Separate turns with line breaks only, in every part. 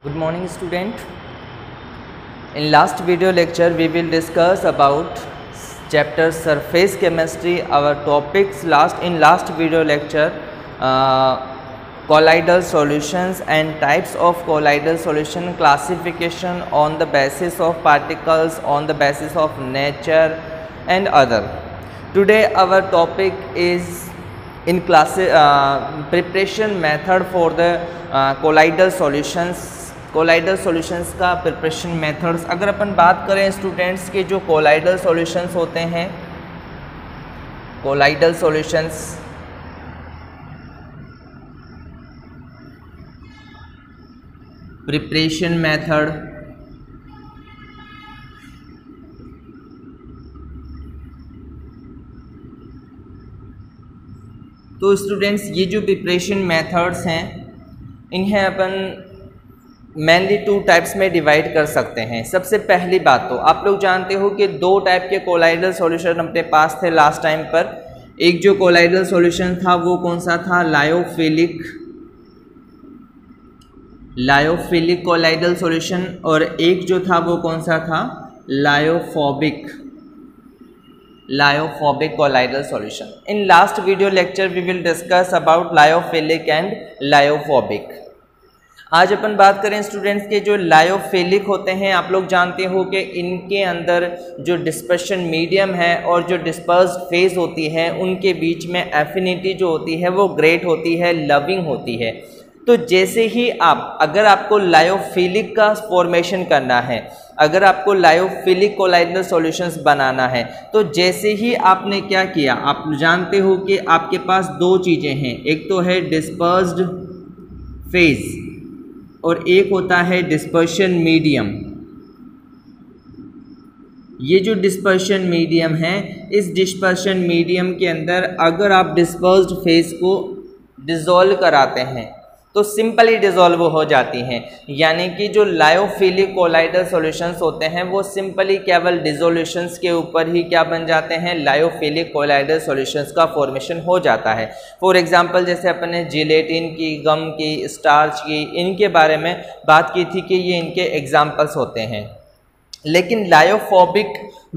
Good morning student. In last video lecture we will discuss about chapter surface chemistry. Our topics in last video lecture colloidal solutions and types of colloidal solution, classification on the basis of particles, on the basis of nature and other. Today our topic is in preparation method for the colloidal solutions. Colloidal solutions का preparation methods अगर अपन बात करें students के जो colloidal solutions होते हैं, colloidal solutions preparation method, तो students ये जो प्रिपरेशन मेथड्स हैं इन्हें अपन मेनली टू टाइप्स में डिवाइड कर सकते हैं। सबसे पहली बात तो आप लोग जानते हो कि दो टाइप के कोलाइडल सॉल्यूशन अपने पास थे लास्ट टाइम पर। एक जो कोलाइडल सॉल्यूशन था वो कौन सा था, लायोफिलिक कोलाइडल सॉल्यूशन, और एक जो था वो कौन सा था, lyophobic colloidal solution. In last video lecture we will discuss about lyophilic and lyophobic. आज अपन बात करें स्टूडेंट्स के जो लायोफिलिक होते हैं, आप लोग जानते हो कि इनके अंदर जो डिस्पर्शन मीडियम है और जो डिस्पर्स्ड फेज होती है उनके बीच में एफिनिटी जो होती है वो ग्रेट होती है, लविंग होती है। तो जैसे ही अगर आपको लायोफिलिक का फॉर्मेशन करना है, अगर आपको लायोफिलिक कोलाइडल सॉल्यूशंस बनाना है, तो जैसे ही आपने क्या किया, आप जानते हो कि आपके पास दो चीज़ें हैं, एक तो है डिस्पर्स्ड फेज और एक होता है डिस्पर्शन मीडियम। ये जो डिस्पर्शन मीडियम है, इस डिस्पर्शन मीडियम के अंदर अगर आप डिस्पर्स्ड फेज को डिज़ोल्व कराते हैं तो सिंपली डिज़ोल्व हो जाती हैं। यानी कि जो लायोफिलिक कोलाइडल सॉल्यूशंस होते हैं वो सिंपली केवल डिज़ोल्यूशंस के ऊपर ही क्या बन जाते हैं, लायोफिलिक कोलाइडल सॉल्यूशंस का फॉर्मेशन हो जाता है। फॉर एग्जांपल जैसे अपने जिलेटिन की, गम की, स्टार्च की, इनके बारे में बात की थी कि ये इनके एग्जाम्पल्स होते हैं। लेकिन लायोफोबिक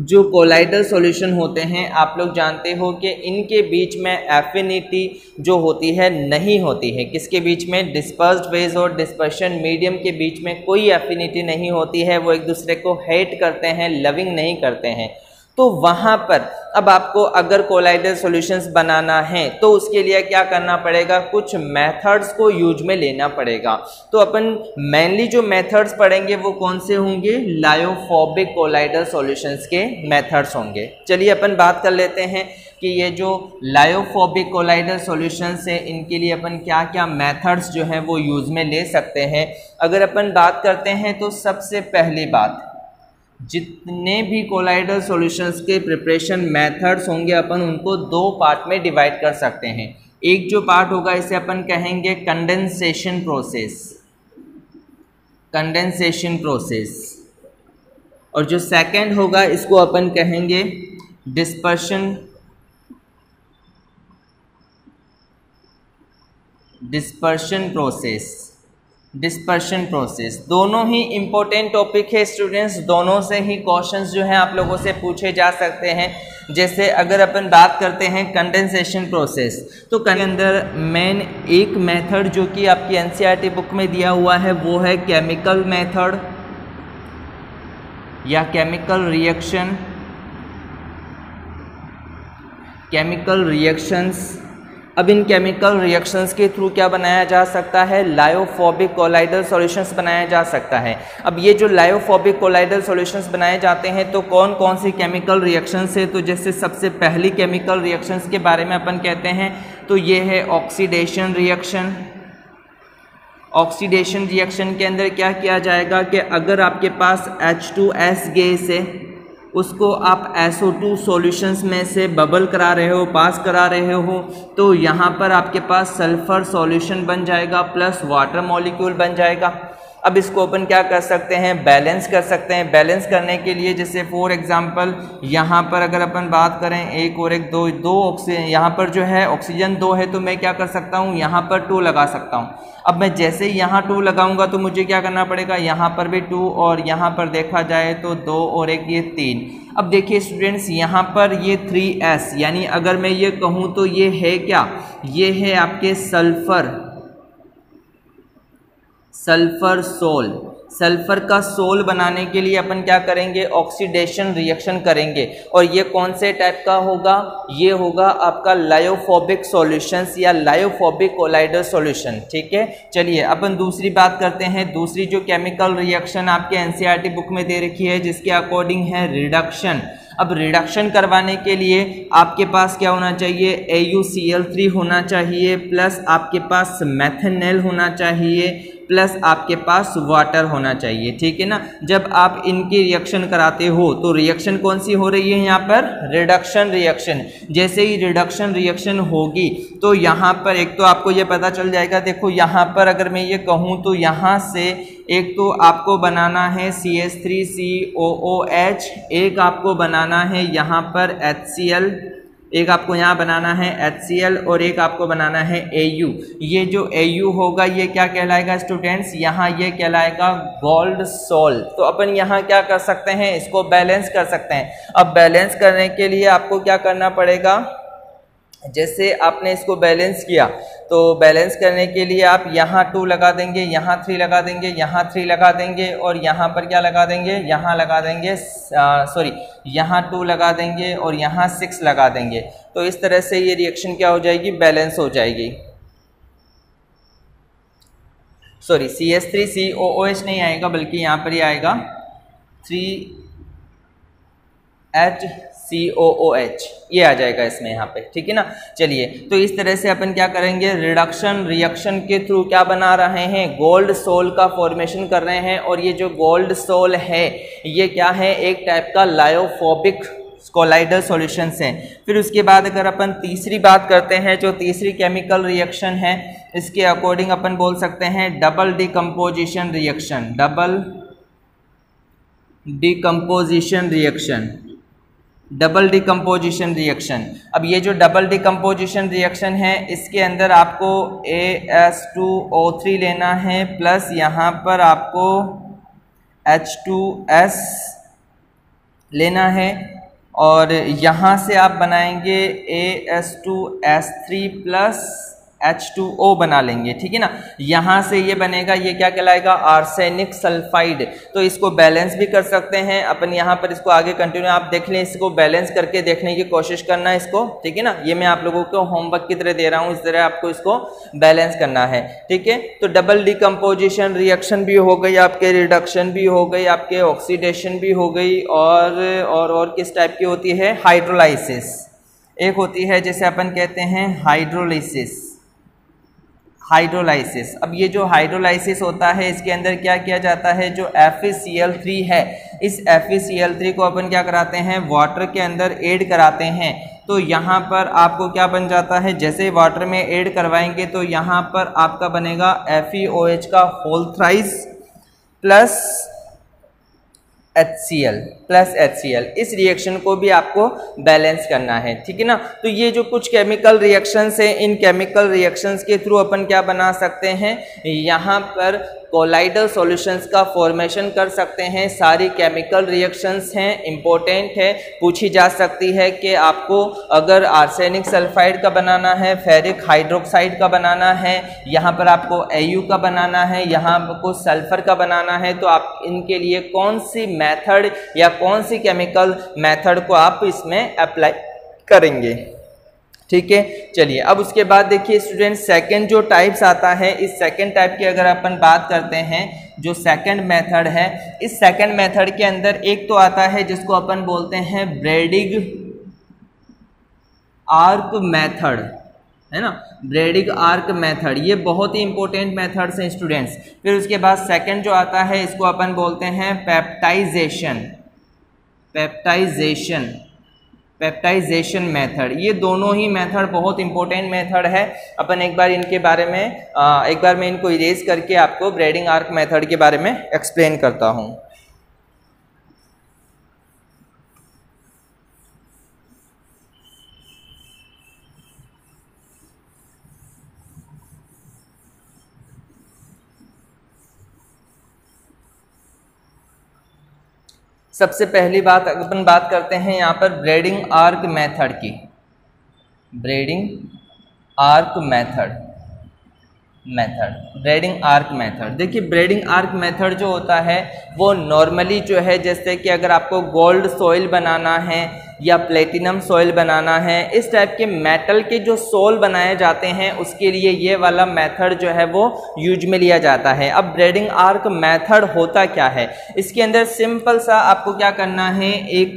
जो कोलाइडल सॉल्यूशन होते हैं, आप लोग जानते हो कि इनके बीच में एफिनिटी जो होती है नहीं होती है। किसके बीच में, डिस्पर्स्ड फेज और डिस्पर्शन मीडियम के बीच में कोई एफिनिटी नहीं होती है। वो एक दूसरे को हेट करते हैं, लविंग नहीं करते हैं। तो वहाँ पर अब आपको अगर कोलाइडल सॉल्यूशंस बनाना है तो उसके लिए क्या करना पड़ेगा, कुछ मेथड्स को यूज में लेना पड़ेगा। तो अपन मेनली जो मेथड्स पढ़ेंगे वो कौन से होंगे, लायोफोबिक कोलाइडल सॉल्यूशंस के मेथड्स होंगे। चलिए अपन बात कर लेते हैं कि ये जो लायोफोबिक कोलाइडल सॉल्यूशंस है इनके लिए अपन क्या क्या मेथड्स जो हैं वो यूज़ में ले सकते हैं। अगर अपन बात करते हैं तो सबसे पहली बात, जितने भी कोलाइडल सॉल्यूशंस के प्रिपरेशन मेथड्स होंगे अपन उनको दो पार्ट में डिवाइड कर सकते हैं। एक जो पार्ट होगा इसे अपन कहेंगे कंडेंसेशन प्रोसेस, और जो सेकंड होगा इसको अपन कहेंगे डिस्पर्शन प्रोसेस। दोनों ही इम्पोर्टेंट टॉपिक है स्टूडेंट्स, दोनों से ही क्वेश्चंस जो हैं आप लोगों से पूछे जा सकते हैं। जैसे अगर अपन बात करते हैं कंडेंसेशन प्रोसेस, तो के अंदर मेन एक मेथड जो कि आपकी एनसीईआरटी बुक में दिया हुआ है वो है केमिकल मेथड या केमिकल रिएक्शंस। अब इन केमिकल रिएक्शंस के थ्रू क्या बनाया जा सकता है, लायोफोबिक कोलाइडल सॉल्यूशंस बनाया जा सकता है। अब ये जो लायोफोबिक कोलाइडल सॉल्यूशंस बनाए जाते हैं तो कौन कौन सी केमिकल रिएक्शंस है, तो जैसे सबसे पहली केमिकल रिएक्शंस के बारे में अपन कहते हैं तो ये है ऑक्सीडेशन रिएक्शन। ऑक्सीडेशन रिएक्शन के अंदर क्या किया जाएगा कि अगर आपके पास H2S गैस है उसको आप SO2 सॉल्यूशंस में से बबल करा रहे हो, पास करा रहे हो, तो यहाँ पर आपके पास सल्फर सॉल्यूशन बन जाएगा प्लस वाटर मॉलिक्यूल बन जाएगा। अब इसको अपन क्या कर सकते हैं, बैलेंस कर सकते हैं। बैलेंस करने के लिए जैसे फॉर एग्जांपल यहाँ पर अगर अपन बात करें एक और एक दो ऑक्सीजन, यहाँ पर जो है ऑक्सीजन 2 है तो मैं क्या कर सकता हूँ, यहाँ पर 2 लगा सकता हूँ। अब मैं जैसे ही यहाँ 2 लगाऊंगा तो मुझे क्या करना पड़ेगा, यहाँ पर भी 2 और यहाँ पर देखा जाए तो 2 और 1 ये 3। अब देखिए स्टूडेंट्स यहाँ पर ये 3s, यानी अगर मैं ये कहूँ तो ये है क्या, ये है आपके सल्फर सोल। सल्फर का सोल बनाने के लिए अपन क्या करेंगे, ऑक्सीडेशन रिएक्शन करेंगे। और ये कौन से टाइप का होगा, ये होगा आपका लायोफोबिक सॉल्यूशंस या लायोफोबिक कोलाइडर सॉल्यूशन। ठीक है, चलिए अपन दूसरी बात करते हैं। दूसरी जो केमिकल रिएक्शन आपके एनसीईआरटी बुक में दे रखी है जिसके अकॉर्डिंग है रिडक्शन। अब रिडक्शन करवाने के लिए आपके पास क्या होना चाहिए, AuCl3 होना चाहिए, प्लस आपके पास मेथेनॉल होना चाहिए, प्लस आपके पास वाटर होना चाहिए। ठीक है ना। जब आप इनकी रिएक्शन कराते हो तो रिएक्शन कौन सी हो रही है यहाँ पर, रिडक्शन रिएक्शन। जैसे ही रिडक्शन रिएक्शन होगी तो यहाँ पर एक तो आपको ये पता चल जाएगा, देखो यहाँ पर अगर मैं ये कहूँ तो यहाँ से एक तो आपको बनाना है CH3COOH, एक आपको बनाना है यहाँ पर HCl, एक आपको यहाँ बनाना है HCl और एक आपको बनाना है Au। ये जो Au होगा ये क्या कहलाएगा स्टूडेंट्स, यहाँ ये कहलाएगा गोल्ड सोल। तो अपन यहाँ क्या कर सकते हैं, इसको बैलेंस कर सकते हैं। अब बैलेंस करने के लिए आपको क्या करना पड़ेगा, जैसे आपने इसको बैलेंस किया तो बैलेंस करने के लिए आप यहाँ 2 लगा देंगे, यहाँ 3 लगा देंगे, यहाँ 3 लगा देंगे और यहाँ पर क्या लगा देंगे, यहाँ लगा देंगे यहाँ 2 लगा देंगे और यहाँ 6 लगा देंगे। तो इस तरह से ये रिएक्शन क्या हो जाएगी, बैलेंस हो जाएगी। CH3COOH नहीं आएगा बल्कि यहाँ पर ही आएगा 3HCOOH, ये आ जाएगा इसमें यहाँ पे। ठीक है ना। चलिए तो इस तरह से अपन क्या करेंगे, रिडक्शन रिएक्शन के थ्रू क्या बना रहे हैं, गोल्ड सोल का फॉर्मेशन कर रहे हैं। और ये जो गोल्ड सोल है ये क्या है, एक टाइप का लायोफोबिक कोलाइडर सॉल्यूशंस हैं। फिर उसके बाद अगर अपन तीसरी बात करते हैं, जो तीसरी केमिकल रिएक्शन है इसके अकॉर्डिंग अपन बोल सकते हैं double decomposition reaction. Double decomposition reaction. अब ये जो डबल डिकम्पोजिशन रिएक्शन है इसके अंदर आपको AS2O3 लेना है, प्लस यहाँ पर आपको H2S लेना है और यहाँ से आप बनाएंगे AS2S3 प्लस H2O बना लेंगे। ठीक है ना। यहाँ से ये बनेगा, ये क्या कहलाएगा, आर्सेनिक सल्फाइड। तो इसको बैलेंस भी कर सकते हैं अपन। यहाँ पर इसको आगे कंटिन्यू आप देख लें, इसको बैलेंस करके देखने की कोशिश करना है इसको। ठीक है ना। ये मैं आप लोगों को होमवर्क की तरह दे रहा हूँ, इस तरह आपको इसको बैलेंस करना है। ठीक है। तो डबल डिकम्पोजिशन रिएक्शन भी हो गई आपके, रिडक्शन भी हो गई आपके, ऑक्सीडेशन भी हो गई, और किस टाइप की होती है, हाइड्रोलाइसिस। एक होती है जैसे अपन कहते हैं हाइड्रोलाइसिस। अब ये जो हाइड्रोलाइसिस होता है इसके अंदर क्या किया जाता है, जो FeCl3 है इस FeCl3 को अपन क्या कराते हैं, वाटर के अंदर ऐड कराते हैं। तो यहाँ पर आपको क्या बन जाता है, जैसे वाटर में ऐड करवाएंगे तो यहाँ पर आपका बनेगा FeOH का होल थ्राइस प्लस HCl। इस रिएक्शन को भी आपको बैलेंस करना है। ठीक है ना। तो ये जो कुछ केमिकल रिएक्शंस हैं, इन केमिकल रिएक्शंस के थ्रू अपन क्या बना सकते हैं, यहाँ पर कोलाइडल सॉल्यूशंस का फॉर्मेशन कर सकते हैं। सारी केमिकल रिएक्शंस हैं, इंपॉर्टेंट है, पूछी जा सकती है कि आपको अगर आर्सेनिक सल्फाइड का बनाना है, फेरिक हाइड्रोक्साइड का बनाना है, यहाँ पर आपको Au का बनाना है, यहाँ आपको सल्फर का बनाना है, तो आप इनके लिए कौन सी मेथड या कौन सी केमिकल मेथड को आप इसमें अप्लाई करेंगे। ठीक है। चलिए अब उसके बाद देखिए स्टूडेंट, सेकंड जो टाइप्स आता है, इस सेकंड टाइप की अगर अपन बात करते हैं, जो सेकंड मेथड है, इस सेकंड मेथड के अंदर एक तो आता है जिसको अपन बोलते हैं ब्रेडिग आर्क मेथड, है ना, ब्रेडिग आर्क मेथड। ये बहुत ही इंपॉर्टेंट मेथड्स हैं स्टूडेंट्स। फिर उसके बाद सेकंड जो आता है इसको अपन बोलते हैं पेप्टाइजेशन। पेप्टाइजेशन मेथड, ये दोनों ही मेथड बहुत इंपॉर्टेंट मेथड है। अपन एक बार इनके बारे में एक बार मैं इनको इरेज करके आपको ब्रेडिंग आर्क मेथड के बारे में एक्सप्लेन करता हूँ। सबसे पहली बात अपन बात करते हैं यहाँ पर ब्रेडिंग आर्क मेथड की। Braiding arc method braiding arc method, देखिए ब्रेडिंग आर्क मेथड जो होता है वो नॉर्मली जो है, जैसे कि अगर आपको गोल्ड सॉइल बनाना है या प्लेटिनम सॉइल बनाना है, इस टाइप के मेटल के जो सोल बनाए जाते हैं उसके लिए ये वाला मेथड जो है वो यूज में लिया जाता है। अब ब्रेडिंग आर्क मेथड होता क्या है, इसके अंदर सिंपल सा आपको क्या करना है, एक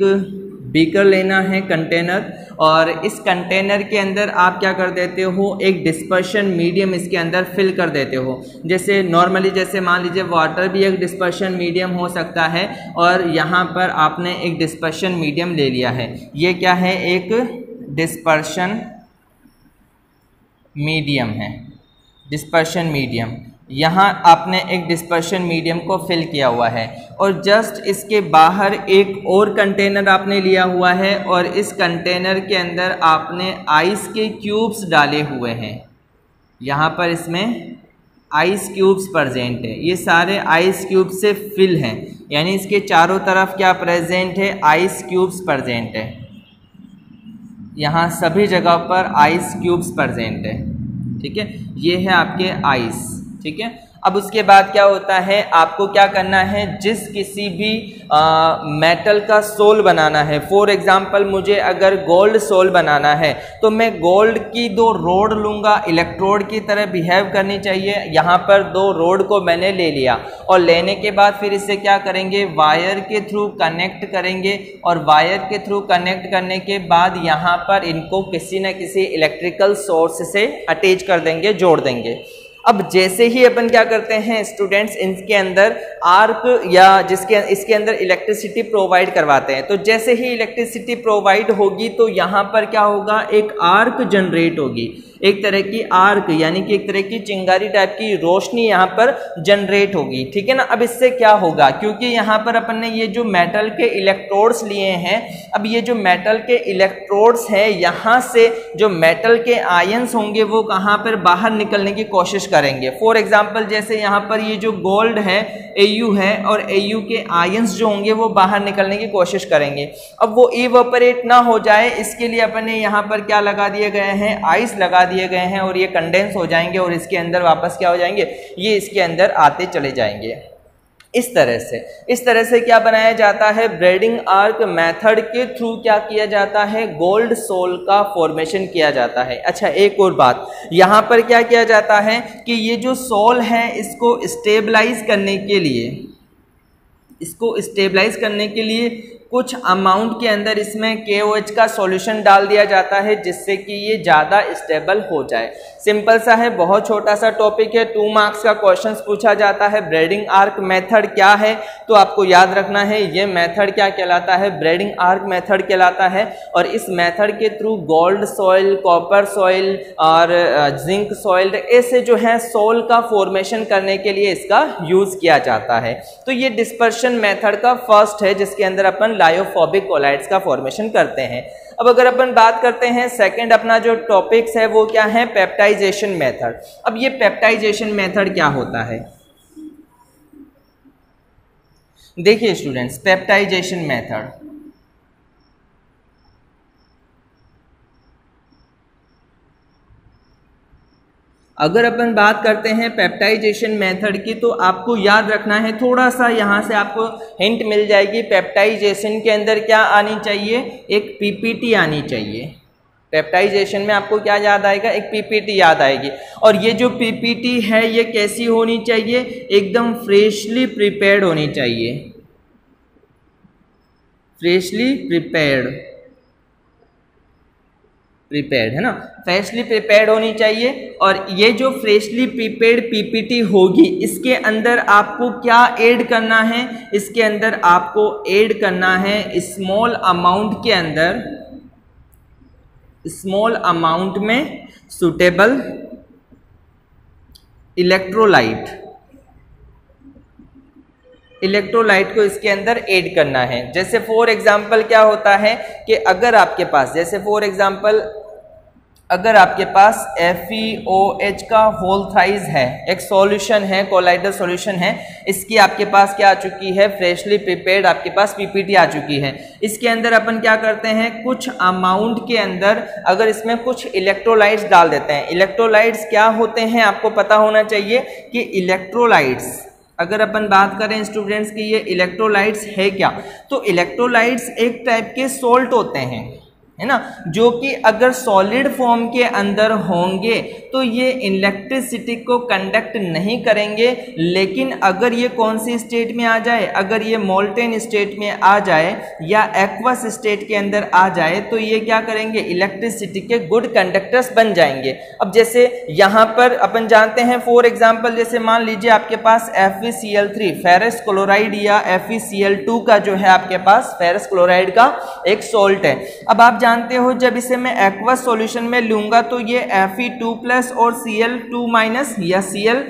बीकर लेना है, कंटेनर, और इस कंटेनर के अंदर आप क्या कर देते हो, एक डिस्पर्शन मीडियम इसके अंदर फिल कर देते हो। जैसे नॉर्मली जैसे मान लीजिए वाटर भी एक डिस्पर्शन मीडियम हो सकता है, और यहाँ पर आपने एक डिस्पर्शन मीडियम ले लिया है। ये क्या है, एक डिस्पर्शन मीडियम है, डिस्पर्शन मीडियम। यहाँ आपने एक डिस्पर्शन मीडियम को फिल किया हुआ है, और जस्ट इसके बाहर एक और कंटेनर आपने लिया हुआ है, और इस कंटेनर के अंदर आपने आइस के क्यूब्स डाले हुए हैं। यहाँ पर इसमें आइस क्यूब्स प्रेजेंट है, ये सारे आइस क्यूब से फिल हैं, यानी इसके चारों तरफ क्या प्रेजेंट है, आइस क्यूब्स प्रेजेंट है। यहाँ सभी जगह पर आइस क्यूब्स प्रेजेंट है, ठीक है, ये है आपके आइस, ठीक है। अब उसके बाद क्या होता है, आपको क्या करना है, जिस किसी भी मेटल का सोल बनाना है, फॉर एग्जांपल मुझे अगर गोल्ड सोल बनाना है तो मैं गोल्ड की 2 रोड लूँगा, इलेक्ट्रोड की तरह बिहेव करनी चाहिए। यहाँ पर 2 रोड को मैंने ले लिया, और लेने के बाद फिर इसे क्या करेंगे, वायर के थ्रू कनेक्ट करेंगे, और वायर के थ्रू कनेक्ट करने के बाद यहाँ पर इनको किसी न किसी इलेक्ट्रिकल सोर्स से अटैच कर देंगे, जोड़ देंगे। अब जैसे ही अपन क्या करते हैं स्टूडेंट्स, इनके अंदर आर्क या इसके अंदर इलेक्ट्रिसिटी प्रोवाइड करवाते हैं, तो जैसे ही इलेक्ट्रिसिटी प्रोवाइड होगी तो यहाँ पर क्या होगा, एक आर्क जनरेट होगी, एक तरह की आर्क यानी कि एक तरह की चिंगारी टाइप की रोशनी यहाँ पर जनरेट होगी, ठीक है ना। अब इससे क्या होगा, क्योंकि यहाँ पर अपन ने ये जो मेटल के इलेक्ट्रोड्स लिए हैं, अब ये जो मेटल के इलेक्ट्रोड्स हैं, यहाँ से जो मेटल के आयंस होंगे वो कहाँ पर बाहर निकलने की कोशिश करेंगे। फॉर एग्जाम्पल जैसे यहाँ पर ये जो गोल्ड है Au है, और Au के आयंस जो होंगे वो बाहर निकलने की कोशिश करेंगे। अब वो इवेपोरेट ना हो जाए इसके लिए अपन ने यहाँ पर क्या लगा दिए गए हैं, आइस लगा दिए गए हैं, और ये कंडेंस हो जाएंगे और इसके अंदर वापस क्या हो जाएंगे, ये इसके अंदर आते चले जाएंगे। इस तरह से क्या बनाया जाता है, ब्रेडिंग आर्क मेथड के थ्रू क्या किया जाता है, गोल्ड सोल का फॉर्मेशन किया जाता है। अच्छा, एक और बात, यहाँ पर क्या किया जाता है कि ये जो सोल है इसको स्टेबलाइज करने के लिए कुछ अमाउंट के अंदर इसमें KOH का सॉल्यूशन डाल दिया जाता है, जिससे कि ये ज़्यादा स्टेबल हो जाए। सिंपल सा है, बहुत छोटा सा टॉपिक है, 2 मार्क्स का क्वेश्चन पूछा जाता है। ब्रेडिंग आर्क मेथड क्या है, तो आपको याद रखना है ये मेथड क्या कहलाता है, ब्रेडिंग आर्क मेथड कहलाता है। और इस मेथड के through gold soil, copper soil और जिंक सॉइल ऐसे जो है सोल का फॉर्मेशन करने के लिए इसका यूज़ किया जाता है। तो ये डिस्पर्शन मेथड का फर्स्ट है, जिसके अंदर अपन लायोफोबिक कोलाइड्स का फॉर्मेशन करते हैं। अब अगर अपन बात करते हैं सेकंड अपना जो टॉपिक्स है वो क्या है, पेप्टाइजेशन मेथड। अब ये पेप्टाइजेशन मेथड क्या होता है, देखिए स्टूडेंट्स, पेप्टाइजेशन मेथड अगर अपन बात करते हैं पेप्टाइजेशन मेथड की, तो आपको याद रखना है, थोड़ा सा यहाँ से आपको हिंट मिल जाएगी। पेप्टाइजेशन के अंदर क्या आनी चाहिए, एक पीपीटी आनी चाहिए। पेप्टाइजेशन में आपको क्या याद आएगा, एक पीपीटी याद आएगी। और ये जो पीपीटी है ये कैसी होनी चाहिए, एकदम फ्रेशली प्रिपेयर्ड होनी चाहिए, फ्रेशली प्रिपेयर्ड है ना, फ्रेशली प्रिपेयर्ड होनी चाहिए। और ये जो फ्रेशली प्रिपेयर्ड पीपीटी होगी, इसके अंदर आपको क्या ऐड करना है, इसके अंदर आपको ऐड करना है स्मॉल अमाउंट के अंदर स्मॉल अमाउंट में सुटेबल इलेक्ट्रोलाइट को इसके अंदर ऐड करना है। जैसे फॉर एग्जांपल क्या होता है कि अगर आपके पास, जैसे फॉर एग्जांपल अगर आपके पास FeOH का होल थ्राइस है, एक सॉल्यूशन है, कोलाइडल सॉल्यूशन है, इसकी आपके पास क्या आ चुकी है, फ्रेशली प्रिपेयर्ड आपके पास PPT आ चुकी है। इसके अंदर अपन क्या करते हैं, कुछ अमाउंट के अंदर अगर इसमें कुछ इलेक्ट्रोलाइट्स डाल देते हैं। इलेक्ट्रोलाइट्स क्या होते हैं आपको पता होना चाहिए कि इलेक्ट्रोलाइट्स, अगर अपन बात करें स्टूडेंट्स की ये इलेक्ट्रोलाइट्स है क्या, तो इलेक्ट्रोलाइट्स एक टाइप के सोल्ट होते हैं, है ना, जो कि अगर सॉलिड फॉर्म के अंदर होंगे तो ये इलेक्ट्रिसिटी को कंडक्ट नहीं करेंगे, लेकिन अगर ये कौन सी स्टेट में आ जाए, अगर ये मोल्टेन स्टेट में आ जाए या एक्वस स्टेट के अंदर आ जाए तो ये क्या करेंगे, इलेक्ट्रिसिटी के गुड कंडक्टर्स बन जाएंगे। अब जैसे यहाँ पर अपन जानते हैं फॉर एग्जांपल, जैसे मान लीजिए आपके पास FeCl3 फेरस क्लोराइड या FeCl2 का जो है आपके पास फेरस क्लोराइड का एक सोल्ट है। अब आप जानते हो जब इसे मैं एक्वस सॉल्यूशन में लूंगा तो ये Fe2+ और Cl2- या Cl-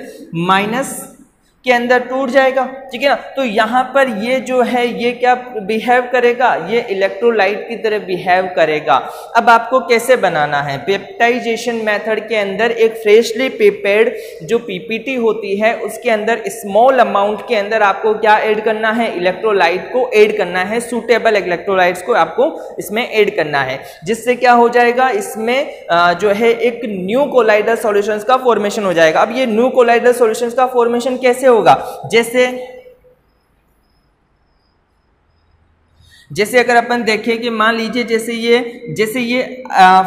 के अंदर टूट जाएगा, ठीक है ना। तो यहाँ पर ये जो है ये क्या बिहेव करेगा, ये इलेक्ट्रोलाइट की तरह बिहेव करेगा। अब आपको कैसे बनाना है, पेप्टाइजेशन मेथड के अंदर एक फ्रेशली प्रिपेयर्ड जो PPT होती है उसके अंदर स्मॉल अमाउंट के अंदर आपको क्या ऐड करना है, इलेक्ट्रोलाइट को ऐड करना है, सूटेबल इलेक्ट्रोलाइट्स को आपको इसमें ऐड करना है, जिससे क्या हो जाएगा, इसमें जो है एक न्यू कोलाइडल सॉल्यूशंस का फॉर्मेशन हो जाएगा। अब ये न्यू कोलाइडल सॉल्यूशंस का फॉर्मेशन कैसे होगा, जैसे अगर अपन देखें कि मान लीजिए जैसे ये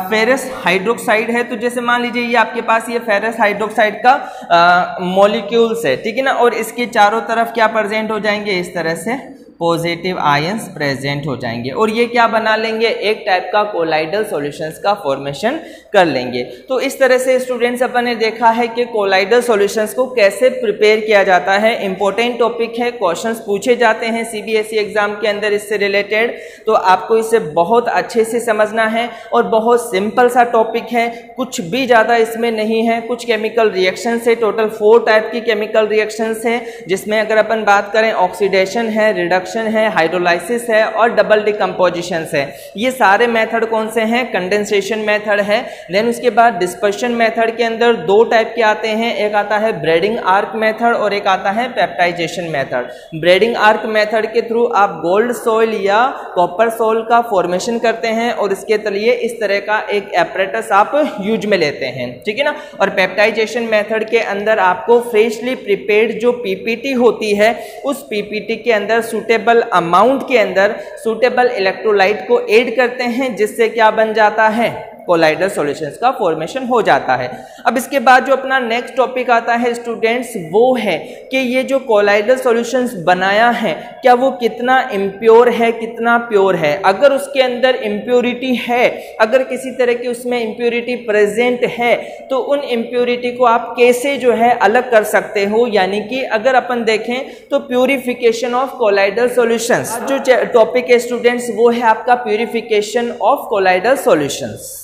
फेरस हाइड्रोक्साइड है, तो जैसे मान लीजिए ये आपके पास ये फेरस हाइड्रोक्साइड का मॉलिक्यूल्स है, ठीक है ना, और इसके चारों तरफ क्या प्रेजेंट हो जाएंगे, इस तरह से पॉजिटिव आयंस प्रेजेंट हो जाएंगे और ये क्या बना लेंगे, एक टाइप का कोलाइडल सॉल्यूशंस का फॉर्मेशन कर लेंगे। तो इस तरह से स्टूडेंट्स अपन ने देखा है कि कोलाइडल सॉल्यूशंस को कैसे प्रिपेयर किया जाता है। इंपॉर्टेंट टॉपिक है, क्वेश्चंस पूछे जाते हैं CBSE एग्जाम के अंदर इससे रिलेटेड, तो आपको इसे बहुत अच्छे से समझना है और बहुत सिंपल सा टॉपिक है, कुछ भी ज़्यादा इसमें नहीं है। कुछ केमिकल रिएक्शन है, टोटल 4 टाइप की केमिकल रिएक्शंस है, जिसमें अगर अपन बात करें ऑक्सीडेशन है, रिडक्शन है, हाइड्रोलाइसिस है और डबल डिकम्पोजिशन है। ये सारे मेथड कौन से हैं, कंडेंसेशन मेथड है। देन उसके बाद डिस्पर्शन मेथड के अंदर 2 टाइप के आते हैं, एक आता है ब्रेडिंग आर्क मेथड और एक आता है peptization method. Braiding arc method के थ्रू आप गोल्ड सॉइल या कॉपर सॉइल का फॉर्मेशन करते हैं और इसके लिए इस तरह का एक एपरेटस आप यूज में लेते हैं, ठीक है ना। और पेप्टाइजेशन मेथड के अंदर आपको फ्रेशली प्रिपेयर्ड जो PPT होती है उस PPT के अंदर सूटेबल अमाउंट के अंदर सूटेबल इलेक्ट्रोलाइट को ऐड करते हैं, जिससे क्या बन जाता है, कोलाइडल सॉल्यूशंस का फॉर्मेशन हो जाता है। अब इसके बाद जो अपना नेक्स्ट टॉपिक आता है स्टूडेंट्स, वो है कि ये जो कोलाइडल सॉल्यूशंस बनाया है क्या वो कितना इम्प्योर है, कितना प्योर है। अगर उसके अंदर इम्प्योरिटी है, अगर किसी तरह की उसमें इम्प्योरिटी प्रेजेंट है, तो उन इम्प्योरिटी को आप कैसे जो है अलग कर सकते हो। यानी कि अगर अपन देखें तो प्यूरिफिकेशन ऑफ कोलाइडल सॉल्यूशंस जो टॉपिक है स्टूडेंट्स, वो है आपका purification of colloidal solutions.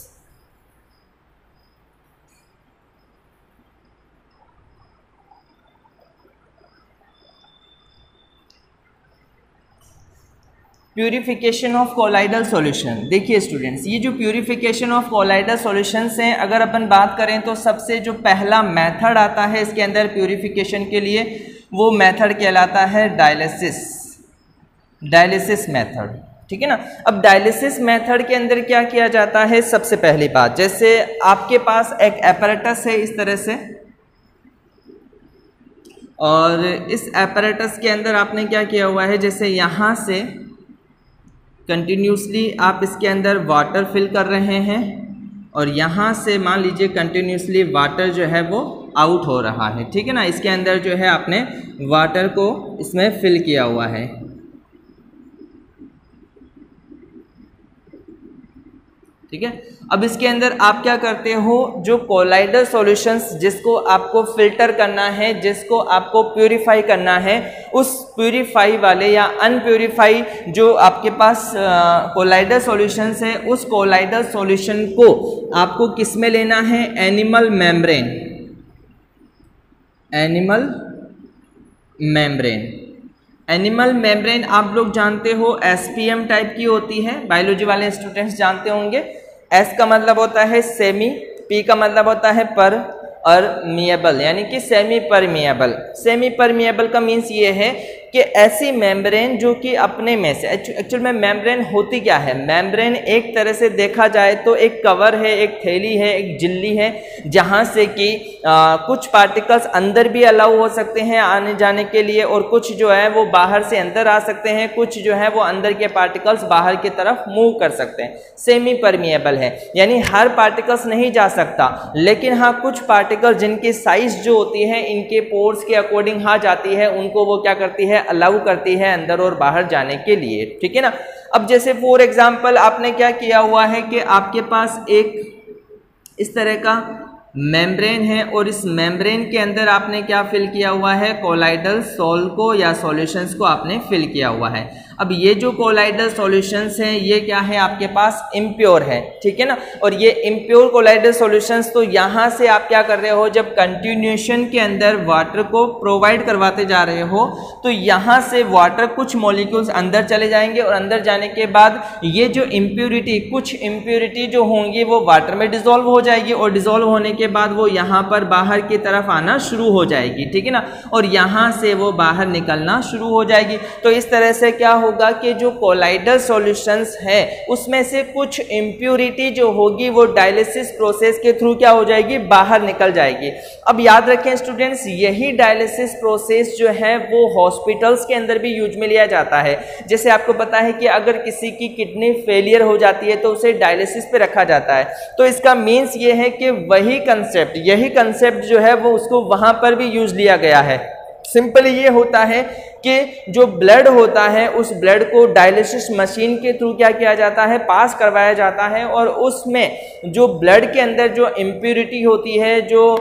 Purification of colloidal solution. देखिए स्टूडेंट्स, ये जो प्यूरिफिकेशन ऑफ कोलाइडल सॉल्यूशंस हैं, अगर अपन बात करें तो सबसे जो पहला मेथड आता है इसके अंदर प्यूरिफिकेशन के लिए, वो मेथड कहलाता है डायलिसिस मेथड, ठीक है ना। अब डायलिसिस मेथड के अंदर क्या किया जाता है, सबसे पहली बात, जैसे आपके पास एक एपरेटस है इस तरह से, और इस एपरेटस के अंदर आपने क्या किया हुआ है, जैसे यहाँ से कंटिन्यूसली आप इसके अंदर वाटर फिल कर रहे हैं और यहाँ से मान लीजिए कंटिन्यूसली वाटर जो है वो आउट हो रहा है, ठीक है ना। इसके अंदर जो है आपने वाटर को इसमें फिल किया हुआ है। ठीक है। अब इसके अंदर आप क्या करते हो, जो कोलाइडल सॉल्यूशंस जिसको आपको फिल्टर करना है, जिसको आपको प्यूरिफाई करना है, उस प्यूरिफाई वाले या अनप्यूरिफाई जो आपके पास कोलाइडल सॉल्यूशंस है, उस कोलाइडल सॉल्यूशन को आपको किस में लेना है, animal membrane, animal membrane. Animal membrane आप लोग जानते हो एसपीएम टाइप की होती है, बायोलॉजी वाले स्टूडेंट्स जानते होंगे। एस का मतलब होता है सेमी, पी का मतलब होता है पर, और मिएबल यानी कि सेमी परमिएबल। सेमी परमिएबल का मीन्स ये है कि ऐसी मेम्ब्रेन जो कि अपने में से, एक्चुअल में मेम्ब्रेन होती क्या है, मेम्ब्रेन एक तरह से देखा जाए तो एक कवर है, एक थैली है, एक झिल्ली है, जहाँ से कि कुछ पार्टिकल्स अंदर भी अलाउ हो सकते हैं आने जाने के लिए, और कुछ जो है वो बाहर से अंदर आ सकते हैं, कुछ जो है वो अंदर के पार्टिकल्स बाहर की तरफ मूव कर सकते हैं। सेमी परमिएबल है, यानी हर पार्टिकल्स नहीं जा सकता, लेकिन हाँ कुछ पार्टिकल जिनकी साइज जो होती है इनके पोर्स के अकॉर्डिंग हाँ जाती है, उनको वो क्या करती है, अलाउ करती है अंदर और बाहर जाने के लिए, ठीक है ना। अब जैसे फॉर एग्जांपल आपने क्या किया हुआ है कि आपके पास एक इस तरह का मेम्ब्रेन है, और इस मेम्ब्रेन के अंदर आपने क्या फिल किया हुआ है, कोलाइडल सॉल को या सॉल्यूशंस को आपने फिल किया हुआ है। अब ये जो कोलाइडल सॉल्यूशंस हैं ये क्या है, आपके पास इम्प्योर है, ठीक है ना। और ये इम्प्योर कोलाइडल सॉल्यूशंस, तो यहाँ से आप क्या कर रहे हो, जब कंटिन्यूएशन के अंदर वाटर को प्रोवाइड करवाते जा रहे हो, तो यहाँ से वाटर कुछ मॉलिक्यूल्स अंदर चले जाएंगे, और अंदर जाने के बाद ये जो इम्प्योरिटी, कुछ इम्प्योरिटी जो होंगी वो वाटर में डिजोल्व हो जाएगी, और डिजोल्व होने के बाद वो यहाँ पर बाहर की तरफ आना शुरू हो जाएगी, ठीक है ना, और यहाँ से वो बाहर निकलना शुरू हो जाएगी। तो इस तरह से क्या होगा कि जो कोलाइडल सॉल्यूशंस है उसमें से कुछ इम्प्योरिटी जो होगी वो डायलिसिस प्रोसेस के थ्रू क्या हो जाएगी, बाहर निकल जाएगी। अब याद रखें स्टूडेंट्स, यही डायलिसिस प्रोसेस जो है वो हॉस्पिटल्स के अंदर भी यूज में लिया जाता है। जैसे आपको पता है कि अगर किसी की किडनी फेलियर हो जाती है तो उसे डायलिसिस पे रखा जाता है, तो इसका मीन्स ये है कि वही कंसेप्ट, यही कंसेप्ट जो है वो उसको वहां पर भी यूज लिया गया है। सिंपली ये होता है कि जो ब्लड होता है उस ब्लड को डायलिसिस मशीन के थ्रू क्या किया जाता है, पास करवाया जाता है, और उसमें जो ब्लड के अंदर जो इम्प्योरिटी होती है, जो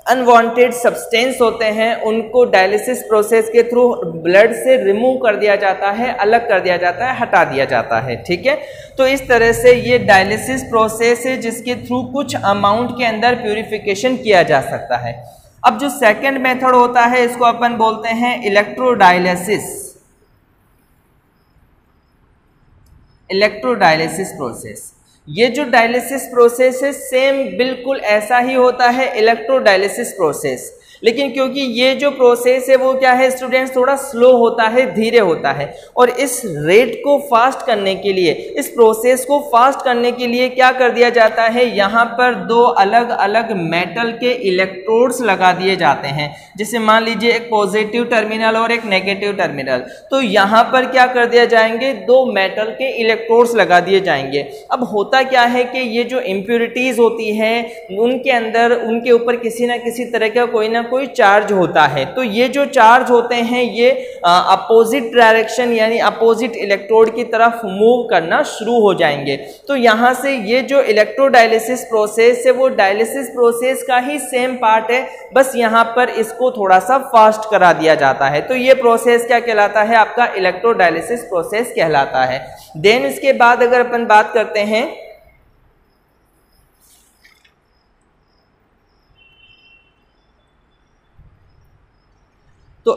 अनवांटेड सब्सटेंस होते हैं, उनको डायलिसिस प्रोसेस के थ्रू ब्लड से रिमूव कर दिया जाता है, अलग कर दिया जाता है, हटा दिया जाता है, ठीक है। तो इस तरह से ये डायलिसिस प्रोसेस है जिसके थ्रू कुछ अमाउंट के अंदर प्यूरिफिकेशन किया जा सकता है। अब जो सेकंड मेथड होता है इसको अपन बोलते हैं इलेक्ट्रोडायलिसिस, इलेक्ट्रोडायलिसिस प्रोसेस। ये जो डायलिसिस प्रोसेस है सेम बिल्कुल ऐसा ही होता है इलेक्ट्रोडायलिसिस प्रोसेस, लेकिन क्योंकि ये जो प्रोसेस है वो क्या है स्टूडेंट्स, थोड़ा स्लो होता है, धीरे होता है, और इस रेट को फास्ट करने के लिए, इस प्रोसेस को फास्ट करने के लिए क्या कर दिया जाता है, यहाँ पर दो अलग अलग मेटल के इलेक्ट्रोड्स लगा दिए जाते हैं। जैसे मान लीजिए एक पॉजिटिव टर्मिनल और एक नेगेटिव टर्मिनल, तो यहाँ पर क्या कर दिया जाएंगे, दो मेटल के इलेक्ट्रोड्स लगा दिए जाएंगे। अब होता क्या है कि ये जो इम्प्योरिटीज होती है उनके अंदर, उनके ऊपर किसी ना किसी तरह का कोई ना कोई चार्ज होता है, तो ये जो चार्ज होते हैं ये अपोजिट डायरेक्शन यानी अपोजिट इलेक्ट्रोड की तरफ मूव करना शुरू हो जाएंगे। तो यहाँ से ये जो इलेक्ट्रोडायलिसिस प्रोसेस है वो डायलिसिस प्रोसेस का ही सेम पार्ट है, बस यहाँ पर इसको थोड़ा सा फास्ट करा दिया जाता है। तो ये प्रोसेस क्या कहलाता है, आपका इलेक्ट्रोडायलिसिस प्रोसेस कहलाता है। देन इसके बाद अगर अपन बात करते हैं तो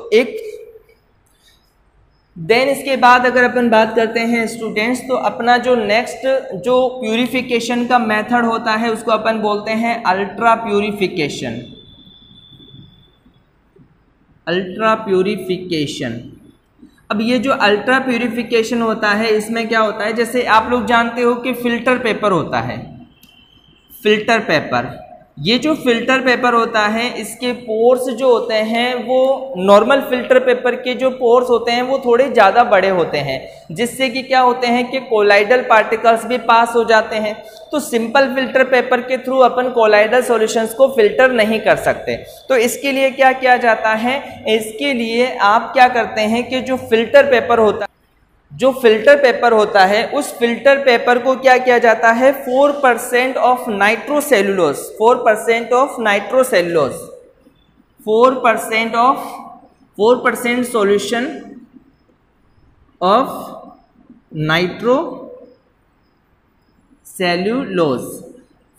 देन इसके बाद अगर अपन बात करते हैं स्टूडेंट्स, तो अपना जो नेक्स्ट जो प्यूरिफिकेशन का मेथड होता है उसको अपन बोलते हैं अल्ट्रा प्यूरिफिकेशन, अल्ट्रा प्यूरिफिकेशन। अब ये जो अल्ट्रा प्यूरिफिकेशन होता है इसमें क्या होता है, जैसे आप लोग जानते हो कि फिल्टर पेपर होता है, फिल्टर पेपर, ये जो फिल्टर पेपर होता है इसके पोर्स जो होते हैं वो नॉर्मल फिल्टर पेपर के जो पोर्स होते हैं वो थोड़े ज़्यादा बड़े होते हैं, जिससे कि क्या होते हैं कि कोलाइडल पार्टिकल्स भी पास हो जाते हैं। तो सिंपल फिल्टर पेपर के थ्रू अपन कोलाइडल सॉल्यूशंस को फिल्टर नहीं कर सकते, तो इसके लिए क्या किया जाता है, इसके लिए आप क्या करते हैं कि जो फिल्टर पेपर होता है जो फिल्टर पेपर होता है उस फिल्टर पेपर को क्या किया जाता है, 4% of nitrocellulose, 4% of nitrocellulose, 4% solution of nitrocellulose,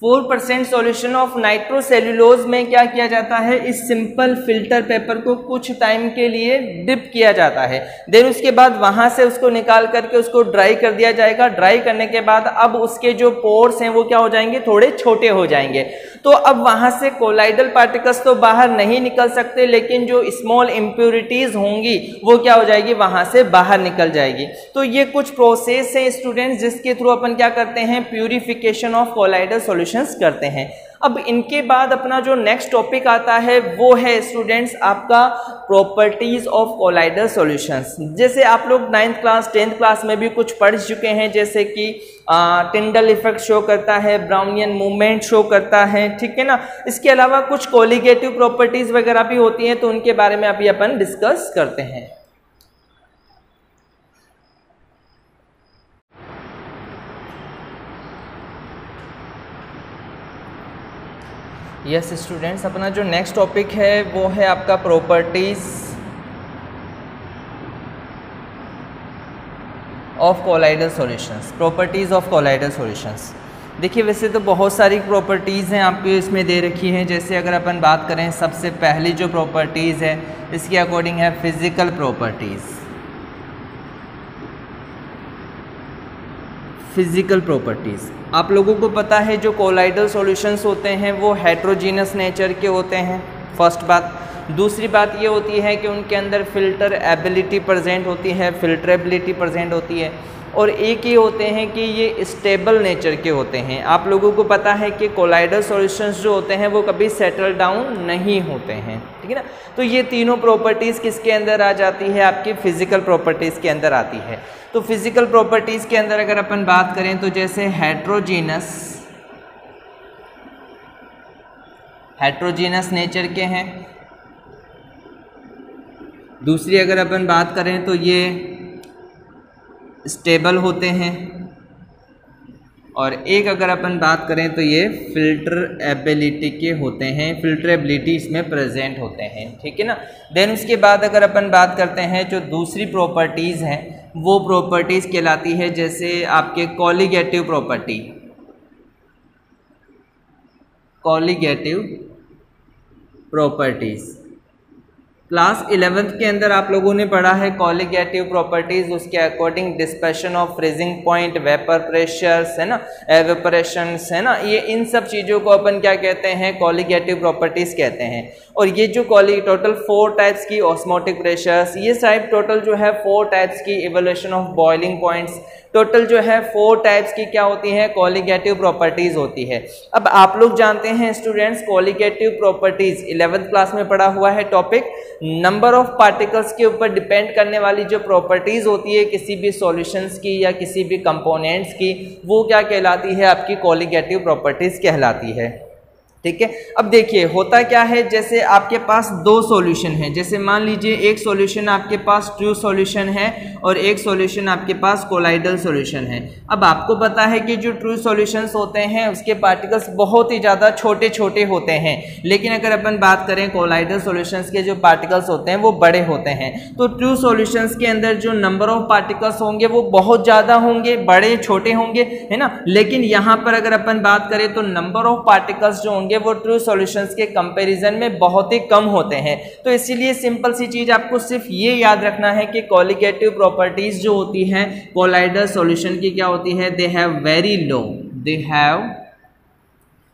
4% solution of nitrocellulose में क्या किया जाता है, इस सिंपल फिल्टर पेपर को कुछ टाइम के लिए डिप किया जाता है। देन उसके बाद वहां से उसको निकाल करके उसको ड्राई कर दिया जाएगा। ड्राई करने के बाद अब उसके जो पोर्स हैं वो क्या हो जाएंगे, थोड़े छोटे हो जाएंगे। तो अब वहां से कोलाइडल पार्टिकल्स तो बाहर नहीं निकल सकते, लेकिन जो स्मॉल इम्प्योरिटीज होंगी वो क्या हो जाएगी, वहां से बाहर निकल जाएगी। तो ये कुछ प्रोसेस है स्टूडेंट्स जिसके थ्रू अपन क्या करते हैं, प्यूरिफिकेशन ऑफ कोलाइडल सॉल्यूशंस करते हैं। अब इनके बाद अपना जो नेक्स्ट टॉपिक आता है वो है स्टूडेंट्स आपका प्रॉपर्टीज ऑफ कोलाइडल सॉल्यूशंस। जैसे आप लोग 9th क्लास 10th क्लास में भी कुछ पढ़ चुके हैं, जैसे कि टिंडल इफेक्ट शो करता है, ब्राउनियन मूवमेंट शो करता है, ठीक है ना। इसके अलावा कुछ कोलिगेटिव प्रॉपर्टीज वगैरह भी होती हैं, तो उनके बारे में अभी अपन डिस्कस करते हैं। यस स्टूडेंट्स, अपना जो नेक्स्ट टॉपिक है वो है आपका properties of colloidal solutions, properties of colloidal solutions. देखिए वैसे तो बहुत सारी प्रॉपर्टीज़ हैं आपको इसमें दे रखी हैं। जैसे अगर अपन बात करें, सबसे पहली जो प्रॉपर्टीज़ है इसके अकॉर्डिंग है फिजिकल प्रॉपर्टीज़। फिजिकल प्रॉपर्टीज़ आप लोगों को पता है जो कोलाइडल सॉल्यूशंस होते हैं वो हेट्रोजीनस नेचर के होते हैं, फर्स्ट बात। दूसरी बात ये होती है कि उनके अंदर फिल्टर एबिलिटी प्रेजेंट होती है, फिल्टरेबिलिटी प्रेजेंट होती है। और एक ये होते हैं कि ये स्टेबल नेचर के होते हैं। आप लोगों को पता है कि कोलाइडल सॉल्यूशंस जो होते हैं वो कभी सेटल डाउन नहीं होते हैं, ठीक है ना। तो ये तीनों प्रॉपर्टीज़ किसके अंदर आ जाती है, आपकी फिजिकल प्रॉपर्टीज़ के अंदर आती है। तो फिजिकल प्रॉपर्टीज़ के अंदर अगर अपन बात करें तो जैसे हेट्रोजीनस नेचर के हैं। दूसरी अगर अपन बात करें तो ये स्टेबल होते हैं। और एक अगर अपन बात करें तो ये फिल्टर एबिलिटी के होते हैं, फिल्टर एबिलिटी इसमें प्रेजेंट होते हैं, ठीक है ना। देन उसके बाद अगर अपन बात करते हैं जो दूसरी प्रॉपर्टीज़ हैं वो प्रॉपर्टीज़ कहलाती है जैसे आपके colligative property, colligative properties. Class 11th के अंदर आप लोगों ने पढ़ा है कोलिगेटिव प्रॉपर्टीज, उसके according dispersion of freezing point, vapour pressures है ना, एवेपोरेशंस है ना, ये इन सब चीज़ों को अपन क्या कहते हैं, कोलिगेटिव प्रॉपर्टीज कहते हैं। और ये जो टोटल 4 टाइप्स की ऑस्मोटिक प्रेशर्स, ये साइड टोटल जो है 4 टाइप्स की evolution of boiling points, total जो है 4 टाइप्स की क्या होती हैं, कोलिगेटिव प्रॉपर्टीज होती है। अब आप लोग जानते हैं students colligative properties 11th class में पढ़ा हुआ है टॉपिक, नंबर ऑफ पार्टिकल्स के ऊपर डिपेंड करने वाली जो प्रॉपर्टीज होती है किसी भी सॉल्यूशंस की या किसी भी कंपोनेंट्स की, वो क्या कहलाती है, आपकी कोलिगेटिव प्रॉपर्टीज कहलाती है, ठीक है। अब देखिए होता क्या है, जैसे आपके पास 2 सॉल्यूशन है, जैसे मान लीजिए एक सॉल्यूशन आपके पास ट्रू सॉल्यूशन है और एक सॉल्यूशन आपके पास कोलाइडल सॉल्यूशन है। अब आपको पता है कि जो ट्रू सॉल्यूशंस होते हैं उसके पार्टिकल्स बहुत ही ज़्यादा छोटे छोटे होते हैं, लेकिन अगर अपन बात करें कोलाइडल सॉल्यूशंस के जो पार्टिकल्स होते हैं वो बड़े होते हैं। तो ट्रू सॉल्यूशंस के अंदर जो नंबर ऑफ पार्टिकल्स होंगे वो बहुत ज़्यादा होंगे, बड़े छोटे होंगे, है ना। लेकिन यहाँ पर अगर अपन बात करें तो नंबर ऑफ पार्टिकल्स जो वो ट्रू सॉल्यूशंस के कंपैरिजन में बहुत ही कम होते हैं। तो इसीलिए सिंपल सी चीज आपको सिर्फ ये याद रखना है कि कोलिगेटिव प्रॉपर्टीज जो होती हैं कोलाइडल सॉल्यूशन की क्या होती है, दे हैव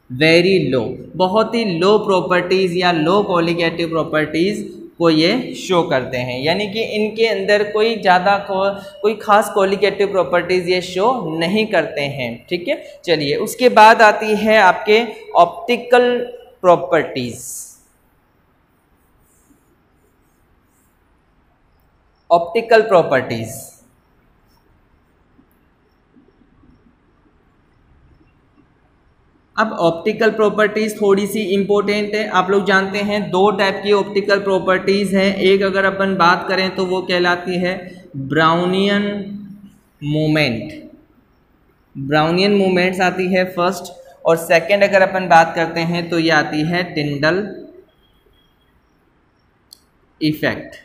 वेरी लो, बहुत ही लो प्रॉपर्टीज या लो कोलिगेटिव प्रॉपर्टीज को ये शो करते हैं, यानी कि इनके अंदर कोई खास कोलिगेटिव प्रॉपर्टीज ये शो नहीं करते हैं, ठीक है। चलिए उसके बाद आती है आपके ऑप्टिकल प्रॉपर्टीज। ऑप्टिकल प्रॉपर्टीज अब ऑप्टिकल प्रॉपर्टीज थोड़ी सी इंपॉर्टेंट है। आप लोग जानते हैं 2 टाइप की ऑप्टिकल प्रॉपर्टीज हैं। एक अगर अपन बात करें तो वो कहलाती है ब्राउनियन मूवमेंट, ब्राउनियन मूवमेंट्स आती है फर्स्ट, और सेकंड अगर अपन बात करते हैं तो ये आती है टिंडल इफेक्ट।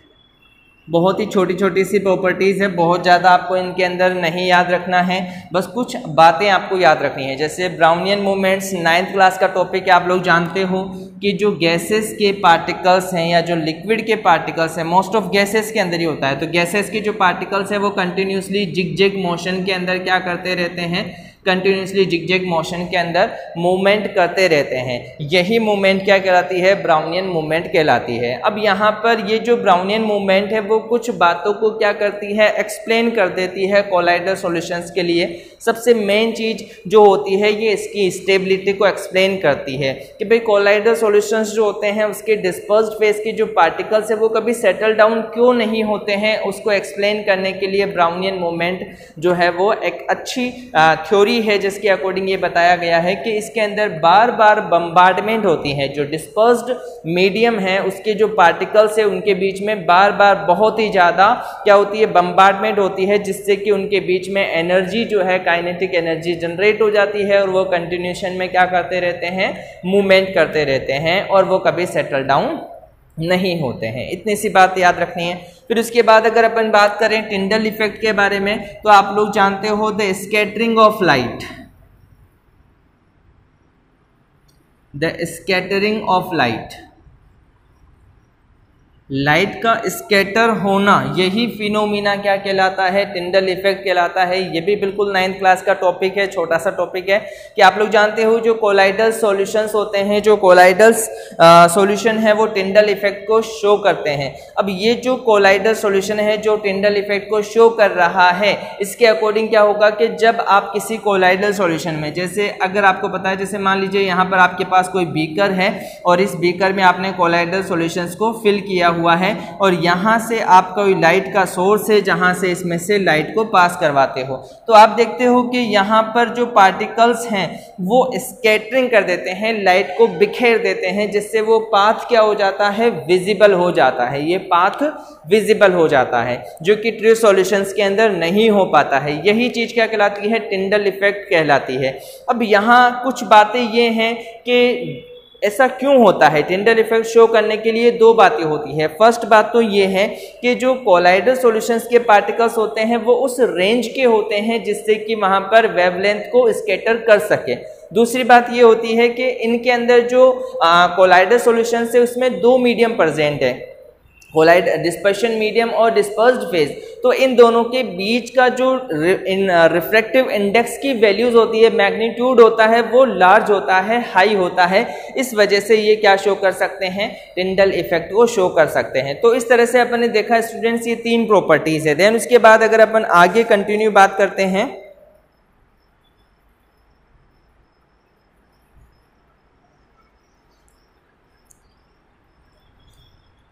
बहुत ही छोटी छोटी सी प्रॉपर्टीज़ है, बहुत ज़्यादा आपको इनके अंदर नहीं याद रखना है, बस कुछ बातें आपको याद रखनी है। जैसे ब्राउनियन मूवमेंट्स 9th क्लास का टॉपिक है, आप लोग जानते हो कि जो गैसेस के पार्टिकल्स हैं या जो लिक्विड के पार्टिकल्स हैं, मोस्ट ऑफ गैसेस के अंदर ही होता है, तो गैसेस के जो पार्टिकल्स हैं वो कंटिन्यूसली जिग-जैग मोशन के अंदर क्या करते रहते हैं, कंटिन्यूसली जिग-जैग मोशन के अंदर मूवमेंट करते रहते हैं। यही मूवमेंट क्या कहलाती है, ब्राउनियन मूवमेंट कहलाती है। अब यहाँ पर ये जो ब्राउनियन मूवमेंट है वो कुछ बातों को क्या करती है, एक्सप्लेन कर देती है कोलाइडल सॉल्यूशंस के लिए। सबसे मेन चीज़ जो होती है ये इसकी स्टेबिलिटी को एक्सप्लेन करती है कि भाई कोलाइडल सॉल्यूशंस जो होते हैं उसके डिस्पर्स्ड फेज के जो पार्टिकल्स है वो कभी सेटल डाउन क्यों नहीं होते हैं, उसको एक्सप्लेन करने के लिए ब्राउनियन मूवमेंट जो है वो एक अच्छी थ्योरी है, जिसके अकॉर्डिंग ये बताया गया है कि इसके अंदर बार बार बम्बार्डमेंट होती है। जो डिस्पर्स्ड मीडियम है उसके जो पार्टिकल्स है उनके बीच में बार बार बहुत ही ज़्यादा क्या होती है, बम्बार्डमेंट होती है, जिससे कि उनके बीच में एनर्जी जो है, काइनेटिक एनर्जी जनरेट हो जाती है, और वो कंटिन्यूशन में क्या करते रहते हैं, मूवमेंट करते रहते हैं, और वो कभी सेटल डाउन नहीं होते हैं। इतनी सी बात याद रखनी है। फिर उसके बाद अगर अपन बात करें टिंडल इफेक्ट के बारे में, तो आप लोग जानते हो the scattering of light, the scattering of light, light का स्कैटर होना, यही फिनोमिना क्या कहलाता है, टिंडल इफेक्ट कहलाता है। ये भी बिल्कुल 9th क्लास का टॉपिक है, छोटा सा टॉपिक है कि आप लोग जानते हो जो कोलाइडल सॉल्यूशंस होते हैं, जो कोलाइडल सॉल्यूशन है वो टिंडल इफेक्ट को शो करते हैं। अब ये जो कोलाइडल सॉल्यूशन है जो टिंडल इफेक्ट को शो कर रहा है, इसके अकॉर्डिंग क्या होगा कि जब आप किसी कोलाइडल सॉल्यूशन में, जैसे अगर आपको पता है, जैसे मान लीजिए यहाँ पर आपके पास कोई बीकर है और इस बीकर में आपने कोलाइडल सॉल्यूशंस को फिल किया हुआ है, और यहाँ से आप कोई लाइट का सोर्स है जहाँ से इसमें से लाइट को पास करवाते हो, तो आप देखते हो कि यहाँ पर जो पार्टिकल्स हैं वो स्कैटरिंग कर देते हैं, लाइट को बिखेर देते हैं, जिससे वो पाथ क्या हो जाता है, विजिबल हो जाता है। ये पाथ विजिबल हो जाता है, जो कि ट्रू सॉल्यूशंस के अंदर नहीं हो पाता है। यही चीज़ क्या कहलाती है, टिंडल इफेक्ट कहलाती है। अब यहाँ कुछ बातें ये हैं कि ऐसा क्यों होता है। टिंडल इफेक्ट शो करने के लिए दो बातें होती है। फर्स्ट बात तो ये है कि जो कोलाइडल सॉल्यूशंस के पार्टिकल्स होते हैं वो उस रेंज के होते हैं जिससे कि वहाँ पर वेवलेंथ को स्कैटर कर सके। दूसरी बात ये होती है कि इनके अंदर जो कोलाइडल सॉल्यूशंस है उसमें दो मीडियम प्रेजेंट है, कोलाइड डिस्पर्शन मीडियम और डिस्पर्स्ड फेज। तो इन दोनों के बीच का जो रिफ्रैक्टिव इंडेक्स की वैल्यूज होती है, मैग्नीट्यूड होता है, वो लार्ज होता है, हाई होता है। इस वजह से ये क्या शो कर सकते हैं, टिंडल इफेक्ट को शो कर सकते हैं। तो इस तरह से अपन ने देखा स्टूडेंट्स ये तीन प्रॉपर्टीज है। देन उसके बाद अगर अपन आगे कंटिन्यू बात करते हैं,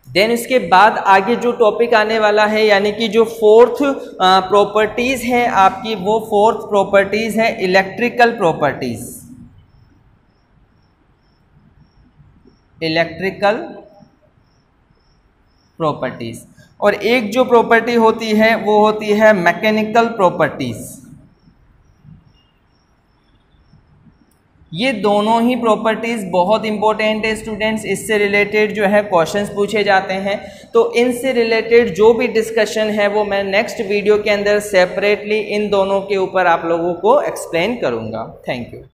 देन इसके बाद आगे जो टॉपिक आने वाला है, यानी कि जो फोर्थ प्रॉपर्टीज है आपकी, वो फोर्थ प्रॉपर्टीज है इलेक्ट्रिकल प्रॉपर्टीज। इलेक्ट्रिकल प्रॉपर्टीज, और एक जो प्रॉपर्टी होती है वो होती है मैकेनिकल प्रॉपर्टीज। ये दोनों ही प्रॉपर्टीज़ बहुत इंपॉर्टेंट है स्टूडेंट्स। इससे रिलेटेड जो है क्वेश्चंस पूछे जाते हैं, तो इनसे रिलेटेड जो भी डिस्कशन है वो मैं नेक्स्ट वीडियो के अंदर सेपरेटली इन दोनों के ऊपर आप लोगों को एक्सप्लेन करूँगा। Thank you.